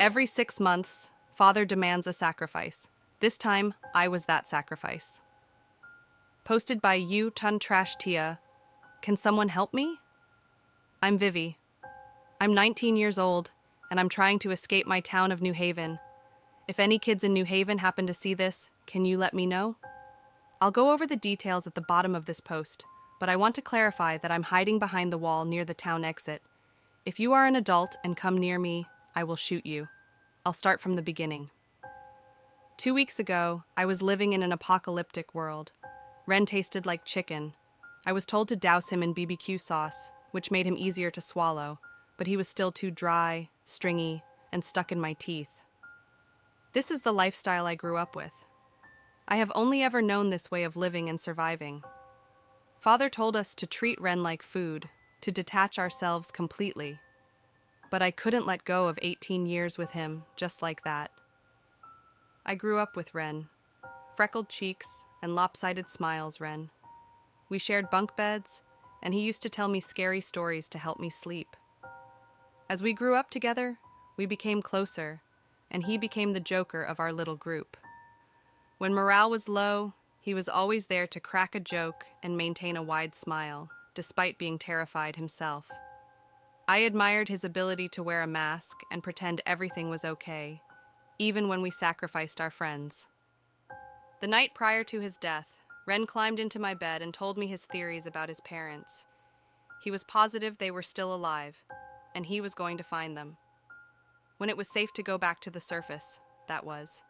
Every 6 months, father demands a sacrifice. This time, I was that sacrifice. Posted by You Tun Trash Tia. Can someone help me? I'm Vivi. I'm 19 years old, and I'm trying to escape my town of New Haven. If any kids in New Haven happen to see this, can you let me know? I'll go over the details at the bottom of this post, but I want to clarify that I'm hiding behind the wall near the town exit. If you are an adult and come near me, I will shoot you. I'll start from the beginning. 2 weeks ago, I was living in an apocalyptic world. Ren tasted like chicken. I was told to douse him in BBQ sauce, which made him easier to swallow, but he was still too dry, stringy, and stuck in my teeth. This is the lifestyle I grew up with. I have only ever known this way of living and surviving. Father told us to treat Ren like food, to detach ourselves completely. But I couldn't let go of 18 years with him just like that. I grew up with Ren. Freckled cheeks and lopsided smiles, Ren. We shared bunk beds, and he used to tell me scary stories to help me sleep. As we grew up together, we became closer, and he became the joker of our little group. When morale was low, he was always there to crack a joke and maintain a wide smile, despite being terrified himself. I admired his ability to wear a mask and pretend everything was okay, even when we sacrificed our friends. The night prior to his death, Ren climbed into my bed and told me his theories about his parents. He was positive they were still alive, and he was going to find them. When it was safe to go back to the surface, that was.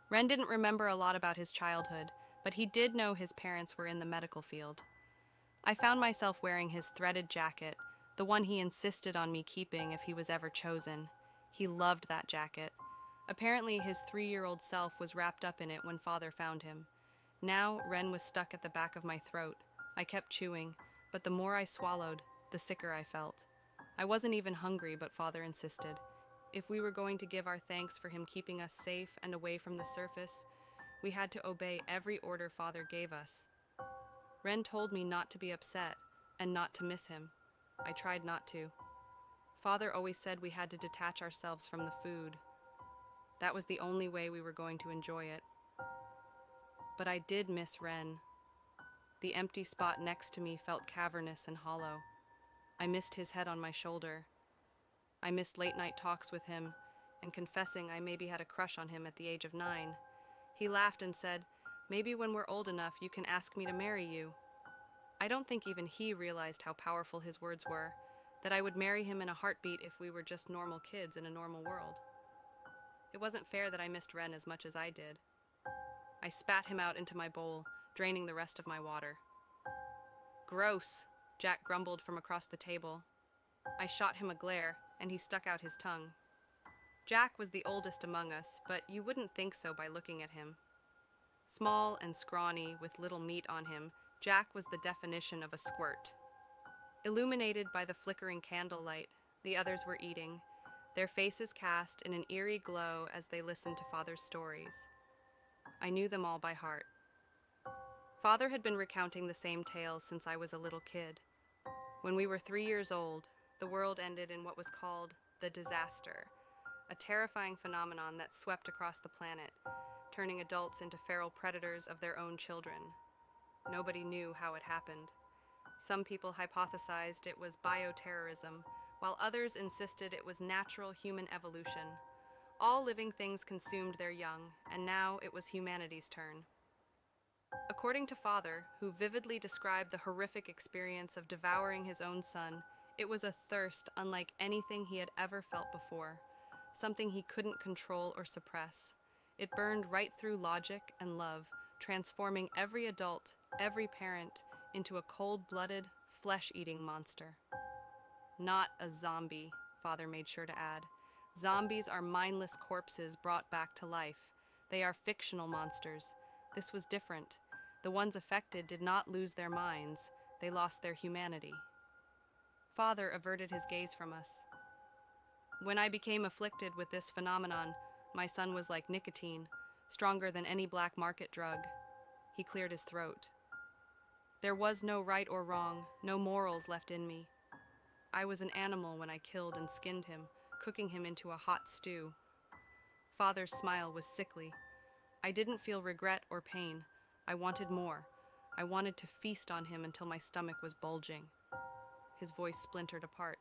Ren didn't remember a lot about his childhood, but he did know his parents were in the medical field. I found myself wearing his threaded jacket, the one he insisted on me keeping if he was ever chosen. He loved that jacket. Apparently, his 3-year-old self was wrapped up in it when father found him. Now, Ren was stuck at the back of my throat. I kept chewing, but the more I swallowed, the sicker I felt. I wasn't even hungry, but father insisted. If we were going to give our thanks for him keeping us safe and away from the surface, we had to obey every order father gave us. Ren told me not to be upset and not to miss him. I tried not to. Father always said we had to detach ourselves from the food. That was the only way we were going to enjoy it. But I did miss Ren. The empty spot next to me felt cavernous and hollow. I missed his head on my shoulder. I missed late-night talks with him, and confessing I maybe had a crush on him at the age of 9. He laughed and said, "Maybe when we're old enough, you can ask me to marry you." I don't think even he realized how powerful his words were, that I would marry him in a heartbeat if we were just normal kids in a normal world. It wasn't fair that I missed Ren as much as I did. I spat him out into my bowl, draining the rest of my water. "Gross," Jack grumbled from across the table. I shot him a glare, and he stuck out his tongue. Jack was the oldest among us, but you wouldn't think so by looking at him. Small and scrawny, with little meat on him, Jack was the definition of a squirt. Illuminated by the flickering candlelight, the others were eating, their faces cast in an eerie glow as they listened to Father's stories. I knew them all by heart. Father had been recounting the same tales since I was a little kid. When we were 3 years old, the world ended in what was called the disaster, a terrifying phenomenon that swept across the planet, turning adults into feral predators of their own children. Nobody knew how it happened. Some people hypothesized it was bioterrorism, while others insisted it was natural human evolution. All living things consumed their young, and now it was humanity's turn. According to Father, who vividly described the horrific experience of devouring his own son, it was a thirst unlike anything he had ever felt before, something he couldn't control or suppress. It burned right through logic and love, transforming every adult, every parent, into a cold-blooded, flesh-eating monster. Not a zombie, Father made sure to add. Zombies are mindless corpses brought back to life. They are fictional monsters. This was different. The ones affected did not lose their minds. They lost their humanity. Father averted his gaze from us. When I became afflicted with this phenomenon, my son was like nicotine, stronger than any black market drug. He cleared his throat. There was no right or wrong, no morals left in me. I was an animal when I killed and skinned him, cooking him into a hot stew. Father's smile was sickly. I didn't feel regret or pain. I wanted more. I wanted to feast on him until my stomach was bulging. His voice splintered apart.